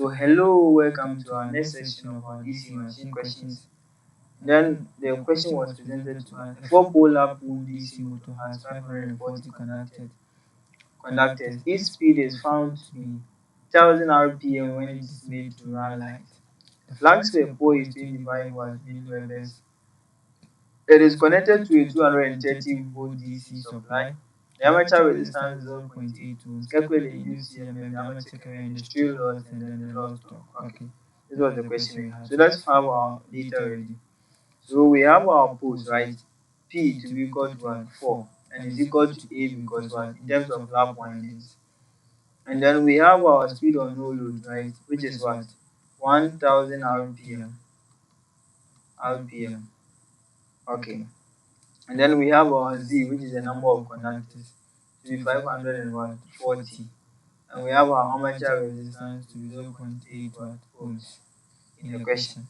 So hello, welcome to our next section of our DC machine questions. Then the question was presented to us. A four-polar pole DC motor has 540 conductors. Its speed is found to be 1000 RPM when it is made to run light. The flux per pole is 25 watt milliamperes. It is connected to a 230-volt DC supply. The armature resistance is 0.8 ohms. Calculate the induced EMF, the armature current, the stray loss, and then the loss torque. Okay, this was the question we had. So let's have our data ready. So we have our poles, right? P to be equal to what? 4, and is equal to A because what? In terms of lap windings. And then we have our speed on no load, right? Which is what? 1000 RPM. Okay. And then we have our Z, which is the number of conductors, to be 540. And we have our armature resistance to be 0.8 watt ohms in the question.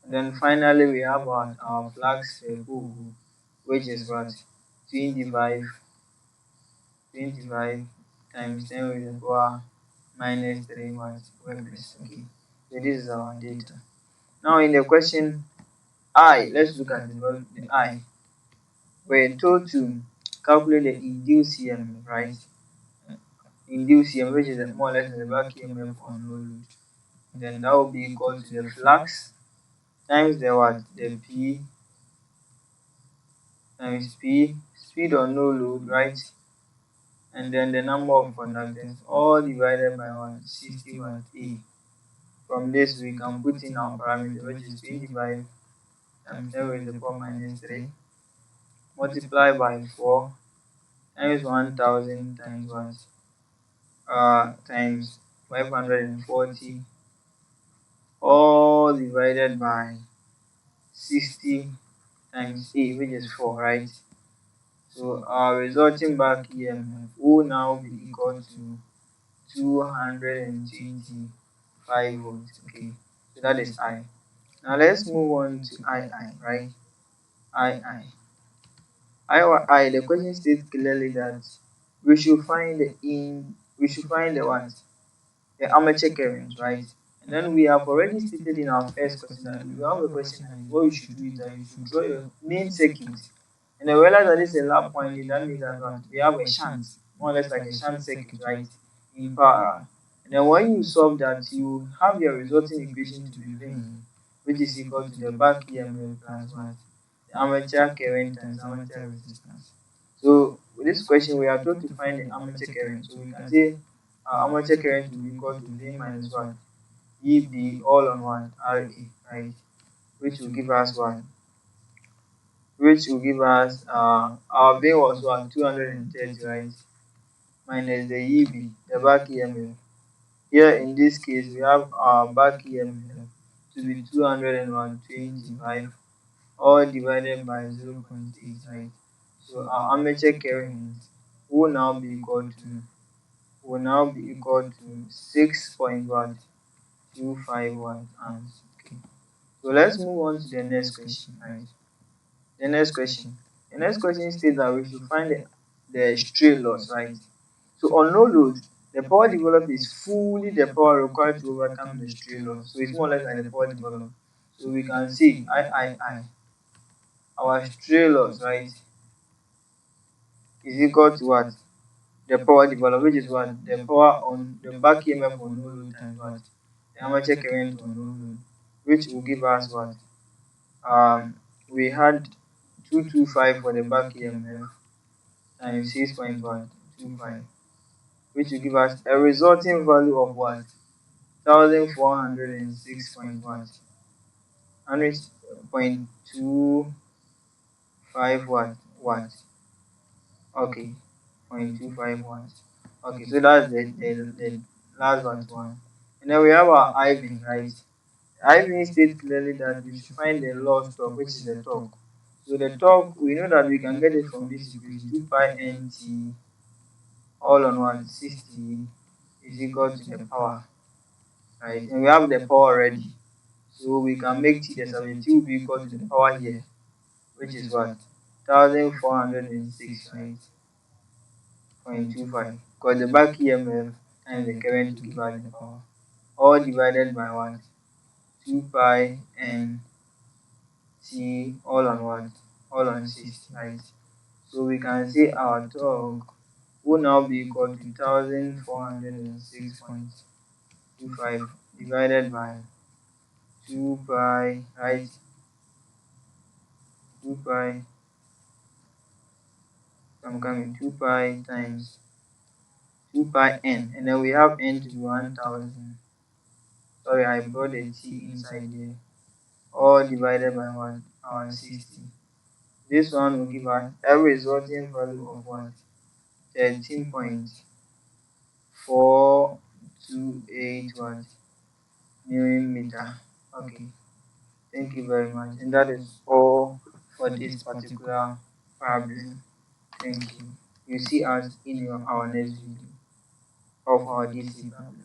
And then finally we have our flux per pole, which is what? 25 times 10 raised to the power minus 3 watt webers. Okay, so this is our data. Now in the question I, let's look at the I. We're told to calculate the induced EMF, right? Induced EMF, which is more or less the back EMF on no load. Then that will be equal to the flux times the what? The P times P, speed on no load, right? And then the number of conductors, all divided by what? 60 watt A. From this, we can put in our parameter, which is 25 times 10 raised to the power minus 3, multiplied by 4, times 1000 times what? Times 540, all divided by 60 times A, which is 4, right? So our resulting back EMF will now be equal to 225 volts. Okay, so that is I. Now let's move on to II, right? II. The question states clearly that we should find the what? The armature current, right? And then we have already stated in our first question that we have a question that what you should do is that you should draw your main circuit. And then realize that this is a lap winding, that means that what? We have a shunt, more or less like a shunt circuit, right? In parallel. And then when you solve that, you have your resulting equation to be V, which is equal to the back EMF plus what? The armature current times armature resistance. So with this question, we are told to find the armature current. So we can say armature current will be equal to V minus what? EB all on what? RA, right? Which will give us what? Which will give us our V was what? 230, right? Minus the EB, the back EMF. Here in this case, we have our back EMF to be 225, all divided by 0.8, right? So our armature current will now be equal to 6.25 watt amps. Okay. So let's move on to the next question, right? The next question states that we should find the stray loss, right? So on no load, the power developed is fully the power required to overcome the stray loss. So it's more or less like the power developed. So we can see I. Our stray loss, right, is equal to what? The power developed, which is what? The power on the back EMF on no load times what? The armature current on no load, which will give us what? We had 225 for the back EMF times 6.25, which will give us a resulting value of what? 1406 point what? 100.25 watt. Okay, 0.25 watts. Okay, so that's the last one. And then we have our IV, right? IV states clearly that we should find the loss torque, which is the torque. So the torque, we know that we can get it from this equation, 2 pi nt all on 160 is equal to the power, right? And we have the power already. So we can make T, the 70 will be equal to the power here, which is what? 1406, right? 0.25. Because the back EMF and the current to give us the power. all divided by what? 2 pi n t all on what? All on 6, right? So we can say our torque will now be equal to 1406.25 divided by 2 pi, right? 2 pi, I'm coming, 2 pi times 2 pi n, and then we have n to be 1000. Sorry, I brought a t inside there. All divided by what? Our 60. This one will give us a resulting value of what? 13.428 what? Newton meter. Okay. Thank you very much. And that is all for this particular problem. Thank you. You see us in our next video of our DC problem.